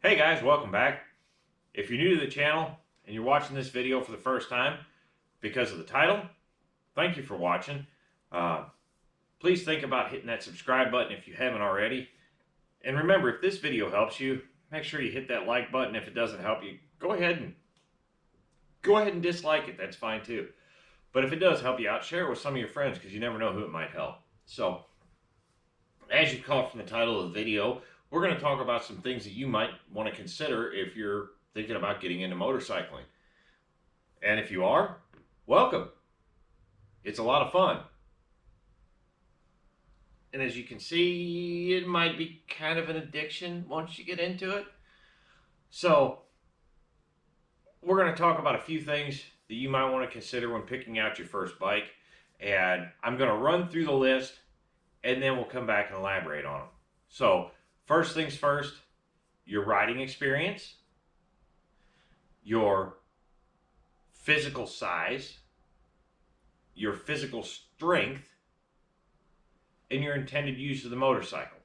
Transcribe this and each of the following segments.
Hey guys, welcome back. If you're new to the channel and you're watching this video for the first time because of the title, thank you for watching. Please think about hitting that subscribe button if you haven't already. And remember, if this video helps you, make sure you hit that like button. If it doesn't help you, go ahead and dislike it. That's fine too. But if it does help you out, share it with some of your friends because you never know who it might help. So, as you caught from the title of the video, we're going to talk about some things that you might want to consider if you're thinking about getting into motorcycling. And if you are, welcome. It's a lot of fun. And as you can see, it might be kind of an addiction once you get into it. So, we're going to talk about a few things that you might want to consider when picking out your first bike. And I'm going to run through the list, and then we'll come back and elaborate on them. So, first things first, your riding experience, your physical size, your physical strength, and your intended use of the motorcycle.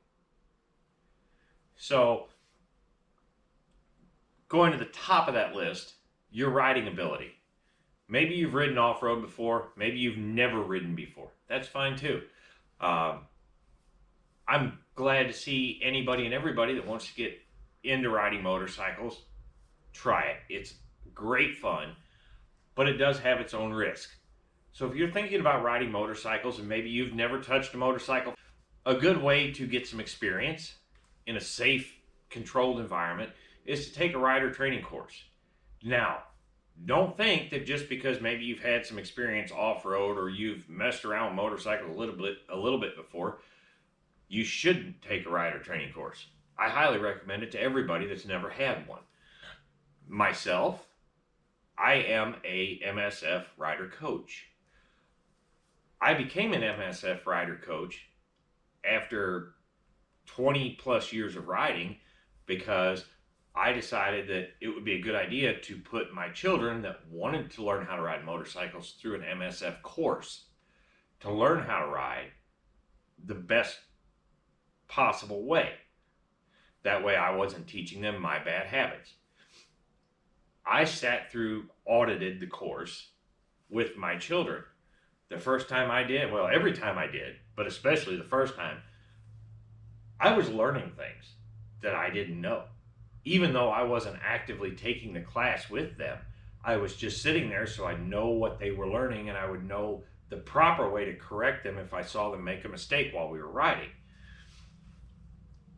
So, going to the top of that list, your riding ability. Maybe you've ridden off-road before, maybe you've never ridden before. That's fine too. I'm glad to see anybody and everybody that wants to get into riding motorcycles try it. It's great fun, but it does have its own risk. So if you're thinking about riding motorcycles and maybe you've never touched a motorcycle, a good way to get some experience in a safe, controlled environment is to take a rider training course. Now, don't think that just because maybe you've had some experience off-road or you've messed around with motorcycles a little bit before, you shouldn't take a rider training course. I highly recommend it to everybody that's never had one. Myself, I am a MSF rider coach. I became an MSF rider coach after 20 plus years of riding because I decided that it would be a good idea to put my children that wanted to learn how to ride motorcycles through an MSF course to learn how to ride the best possible way. That way I wasn't teaching them my bad habits. I sat through, audited the course with my children. The first time I did, well, every time I did, but especially the first time, I was learning things that I didn't know. Even though I wasn't actively taking the class with them, I was just sitting there so I'd know what they were learning and I would know the proper way to correct them if I saw them make a mistake while we were riding.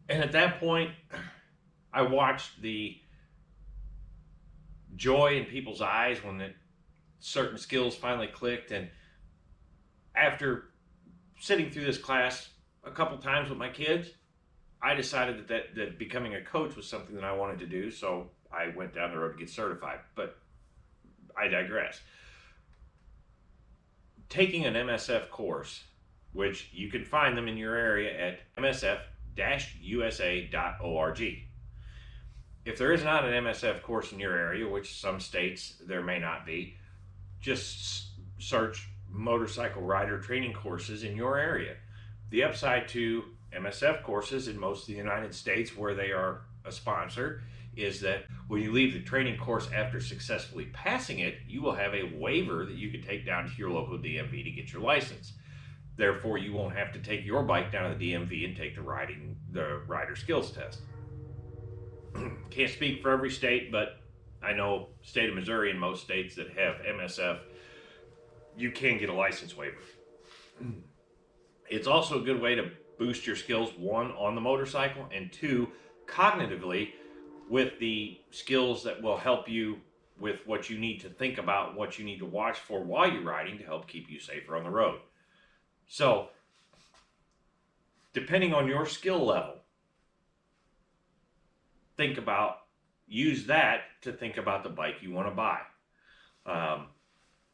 And at that point, I watched the joy in people's eyes when certain skills finally clicked. And after sitting through this class a couple times with my kids, I decided that becoming a coach was something that I wanted to do. So I went down the road to get certified. But I digress. Taking an MSF course, which you can find them in your area at msf-usa.org. If there is not an MSF course in your area, which some states there may not be, just search motorcycle rider training courses in your area. The upside to MSF courses in most of the United States where they are a sponsor is that when you leave the training course after successfully passing it, you will have a waiver that you can take down to your local DMV to get your license. Therefore, you won't have to take your bike down to the DMV and take the rider skills test. Can't speak for every state, but I know state of Missouri and most states that have MSF, you can get a license waiver. It's also a good way to boost your skills, one, on the motorcycle, and two, cognitively, with the skills that will help you with what you need to think about, what you need to watch for while you're riding to help keep you safer on the road. So, depending on your skill level, use that to think about the bike you want to buy.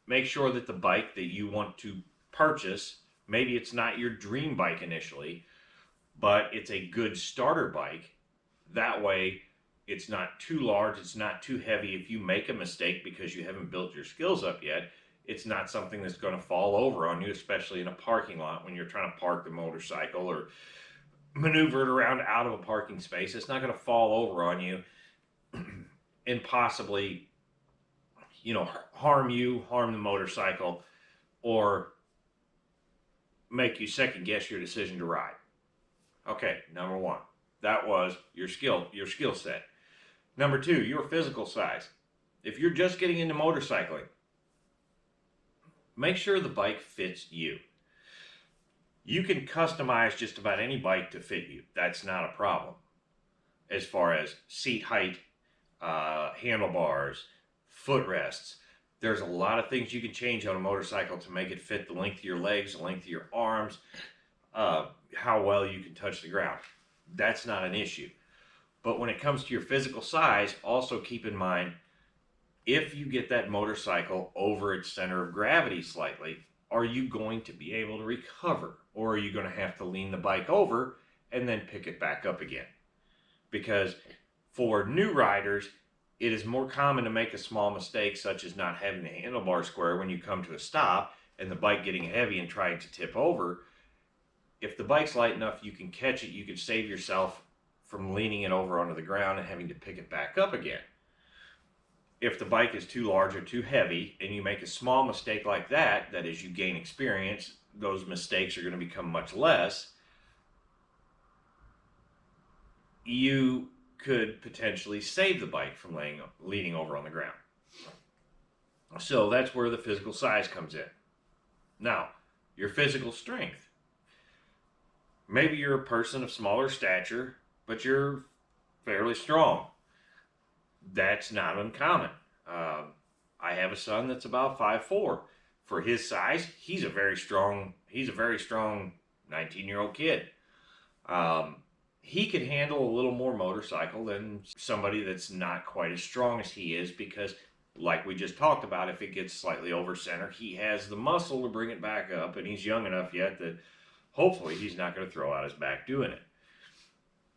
Make sure that the bike that you want to purchase, maybe it's not your dream bike initially, but it's a good starter bike. That way, it's not too large, it's not too heavy. If you make a mistake because you haven't built your skills up yet, it's not something that's going to fall over on you, especially in a parking lot when you're trying to park the motorcycle or maneuver it around out of a parking space. It's not going to fall over on you. and possibly, harm you, harm the motorcycle, or make you second guess your decision to ride. Okay, number one, that was your skill set. Number two, your physical size. If you're just getting into motorcycling, make sure the bike fits you. You can customize just about any bike to fit you. That's not a problem. As far as seat height, handlebars, footrests, there's a lot of things you can change on a motorcycle to make it fit the length of your legs, the length of your arms, how well you can touch the ground. That's not an issue. But when it comes to your physical size, also keep in mind, if you get that motorcycle over its center of gravity slightly, are you going to be able to recover? Or are you going to have to lean the bike over and then pick it back up again? Because for new riders, it is more common to make a small mistake, such as not having the handlebar square when you come to a stop and the bike getting heavy and trying to tip over. If the bike's light enough, you can catch it, you can save yourself from leaning it over onto the ground and having to pick it back up again. If the bike is too large or too heavy and you make a small mistake like that, that is, you gain experience, those mistakes are going to become much less. You could potentially save the bike from leaning over on the ground. So that's where the physical size comes in. Now, your physical strength. Maybe you're a person of smaller stature, but you're fairly strong. That's not uncommon. I have a son that's about 5'4". For his size, he's a very strong 19-year-old kid. He could handle a little more motorcycle than somebody that's not quite as strong as he is, because like we just talked about, if it gets slightly over center, he has the muscle to bring it back up, and he's young enough yet that hopefully he's not going to throw out his back doing it.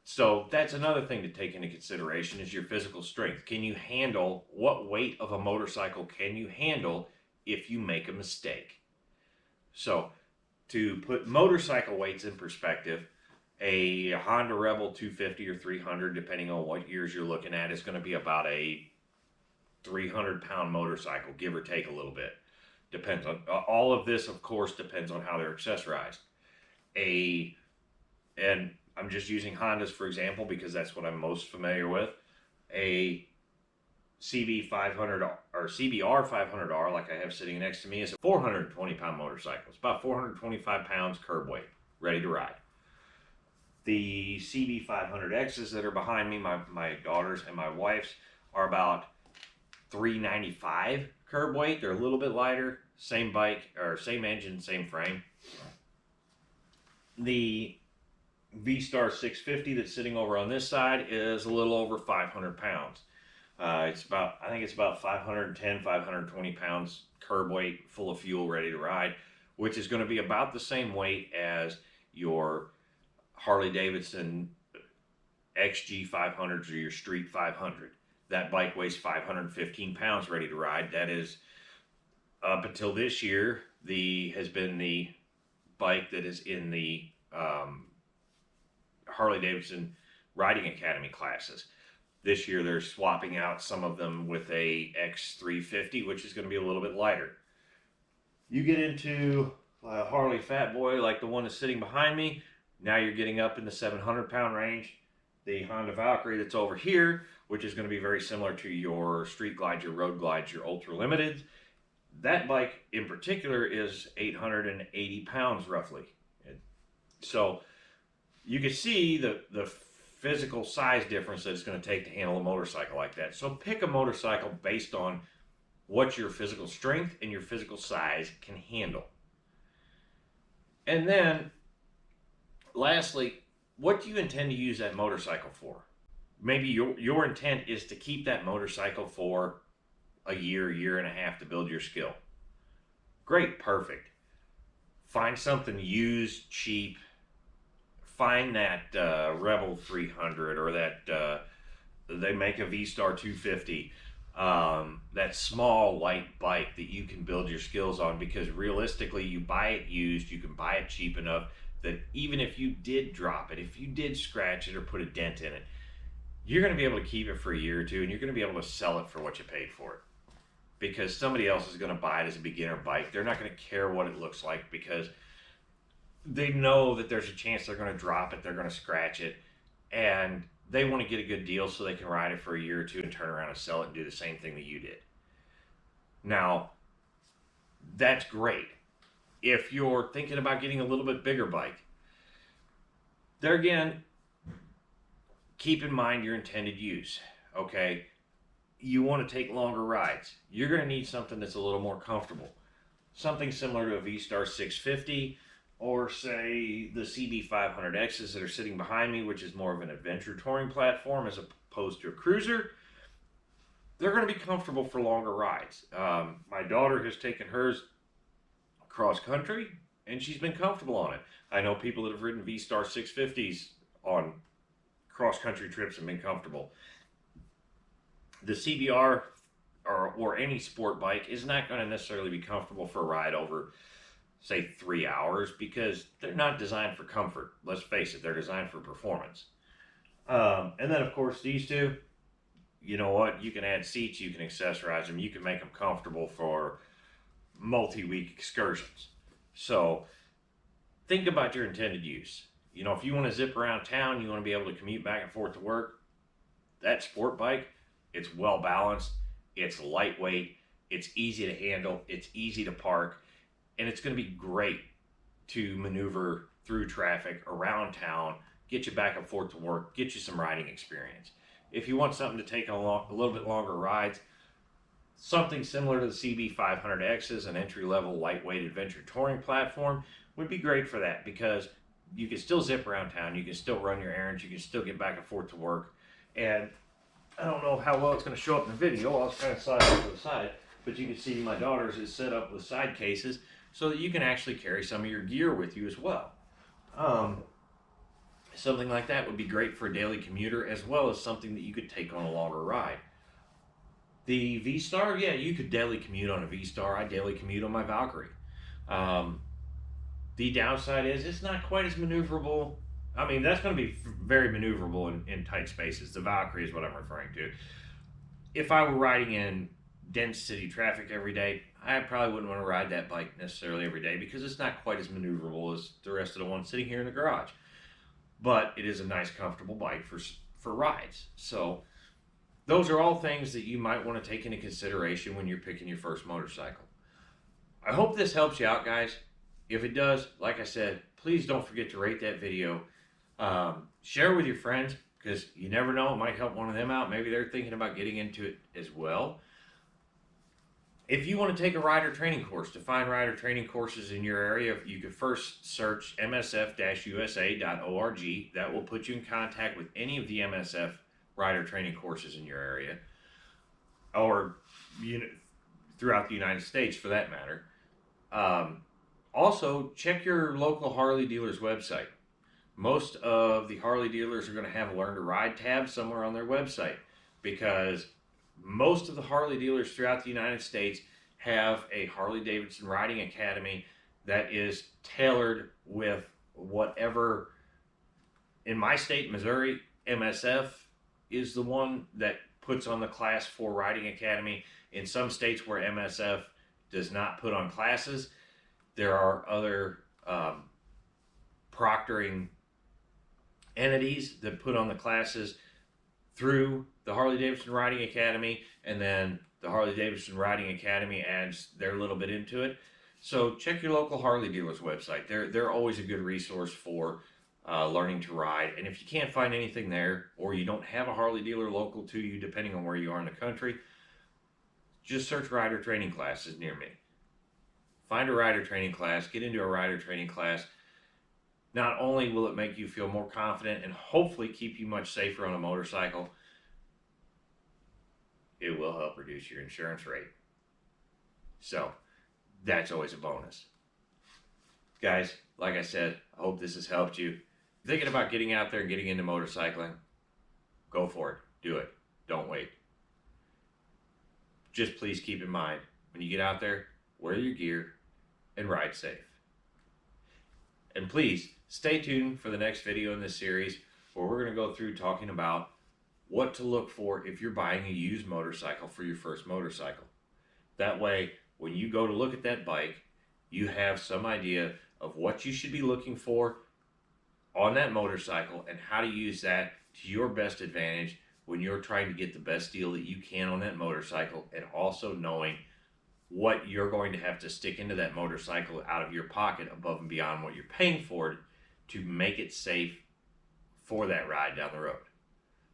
So that's another thing to take into consideration, is your physical strength. Can you handle, what weight of a motorcycle can you handle if you make a mistake? So to put motorcycle weights in perspective, a Honda Rebel 250 or 300, depending on what years you're looking at, is going to be about a 300-pound motorcycle, give or take a little bit. Depends on, all of this, of course, depends on how they're accessorized. And I'm just using Hondas for example because that's what I'm most familiar with. A CB 500 or CBR 500R, like I have sitting next to me, is a 420-pound motorcycle. It's about 425 pounds curb weight, ready to ride. The CB 500Xs that are behind me, my daughter's and my wife's, are about 395 curb weight. They're a little bit lighter, same bike, or same engine, same frame. The V-Star 650 that's sitting over on this side is a little over 500 pounds. I think it's about 510, 520 pounds curb weight, full of fuel, ready to ride, which is going to be about the same weight as your Harley Davidson XG 500s or your Street 500. That bike weighs 515 pounds, ready to ride. That is, up until this year, has been the bike that is in the Harley Davidson Riding Academy classes. This year they're swapping out some of them with a X350, which is going to be a little bit lighter. You get into a Harley Fat Boy like the one that's sitting behind me, now you're getting up in the 700-pound range. The Honda Valkyrie that's over here, which is going to be very similar to your Street Glide, your Road Glide, your Ultra Limited. That bike in particular is 880 pounds roughly. So you can see the physical size difference that it's going to take to handle a motorcycle like that. So pick a motorcycle based on what your physical strength and your physical size can handle. And then, lastly, what do you intend to use that motorcycle for? Maybe your intent is to keep that motorcycle for a year and a half to build your skill. Great, perfect. Find something used, cheap. Find that Rebel 300 or that they make a V-Star 250. That small light bike that you can build your skills on, because realistically you buy it used, you can buy it cheap enough that even if you did drop it, if you did scratch it or put a dent in it, you're going to be able to keep it for a year or two, and you're going to be able to sell it for what you paid for it. Because somebody else is going to buy it as a beginner bike. They're not going to care what it looks like because they know that there's a chance they're going to drop it, they're going to scratch it, and they want to get a good deal so they can ride it for a year or two and turn around and sell it and do the same thing that you did. Now, that's great. If you're thinking about getting a little bit bigger bike, there again, keep in mind your intended use, okay? You want to take longer rides. You're going to need something that's a little more comfortable. Something similar to a V-Star 650 or say the CB500Xs that are sitting behind me, which is more of an adventure touring platform as opposed to a cruiser. They're going to be comfortable for longer rides. My daughter has taken hers cross country and she's been comfortable on it. I know people that have ridden V-Star 650s on cross country trips and been comfortable. The CBR or any sport bike is not going to necessarily be comfortable for a ride over, say, 3 hours because they're not designed for comfort. Let's face it, they're designed for performance. And then, of course, these two, you know what? You can add seats, you can accessorize them, you can make them comfortable for multi-week excursions. So think about your intended use. You know, if you want to zip around town, you want to be able to commute back and forth to work, that sport bike, it's well balanced, it's lightweight, it's easy to handle, it's easy to park, and it's going to be great to maneuver through traffic around town, get you back and forth to work, get you some riding experience. If you want something to take a little bit longer rides, something similar to the CB500Xs, an entry-level lightweight adventure touring platform, would be great for that because you can still zip around town, you can still run your errands, you can still get back and forth to work. And I don't know how well it's going to show up in the video. I'll kind of slide over to the side, but you can see my daughter's is set up with side cases so that you can actually carry some of your gear with you as well. Something like that would be great for a daily commuter as well as something that you could take on a longer ride. The V-Star, yeah, you could daily commute on a V-Star. I daily commute on my Valkyrie. The downside is it's not quite as maneuverable. I mean, that's going to be very maneuverable in tight spaces. The Valkyrie is what I'm referring to. If I were riding in dense city traffic every day, I probably wouldn't want to ride that bike necessarily every day because it's not quite as maneuverable as the rest of the ones sitting here in the garage. But it is a nice, comfortable bike for rides. So those are all things that you might want to take into consideration when you're picking your first motorcycle. I hope this helps you out, guys. If it does, like I said, please don't forget to rate that video. Share with your friends because you never know, it might help one of them out. Maybe they're thinking about getting into it as well. If you want to take a rider training course, to find rider training courses in your area, you can first search msf-usa.org. That will put you in contact with any of the MSF rider training courses in your area, or throughout the United States for that matter. Also, check your local Harley dealer's website. Most of the Harley dealers are going to have a Learn to Ride tab somewhere on their website because most of the Harley dealers throughout the United States have a Harley-Davidson Riding Academy that is tailored with whatever. In my state, Missouri, MSF is the one that puts on the Class 4 Riding Academy. In some states where MSF does not put on classes, there are other proctoring entities that put on the classes through the Harley-Davidson Riding Academy, and then the Harley-Davidson Riding Academy adds their little bit into it. So check your local Harley dealer's website. They're always a good resource for learning to ride. And if you can't find anything there, or you don't have a Harley dealer local to you, depending on where you are in the country, just search rider training classes near me. Find a rider training class, get into a rider training class. Not only will it make you feel more confident and hopefully keep you much safer on a motorcycle, it will help reduce your insurance rate. So that's always a bonus. Guys, like I said, I hope this has helped you. Thinking about getting out there and getting into motorcycling, go for it. Do it. Don't wait. Just please keep in mind, when you get out there, wear your gear and ride safe. And please, stay tuned for the next video in this series where we're going to go through talking about what to look for if you're buying a used motorcycle for your first motorcycle. That way, when you go to look at that bike, you have some idea of what you should be looking for on that motorcycle and how to use that to your best advantage when you're trying to get the best deal that you can on that motorcycle, and also knowing what you're going to have to stick into that motorcycle out of your pocket above and beyond what you're paying for it to make it safe for that ride down the road.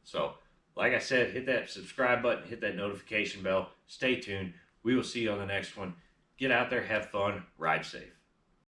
So, like I said, hit that subscribe button, hit that notification bell, stay tuned. We will see you on the next one. Get out there, have fun, ride safe.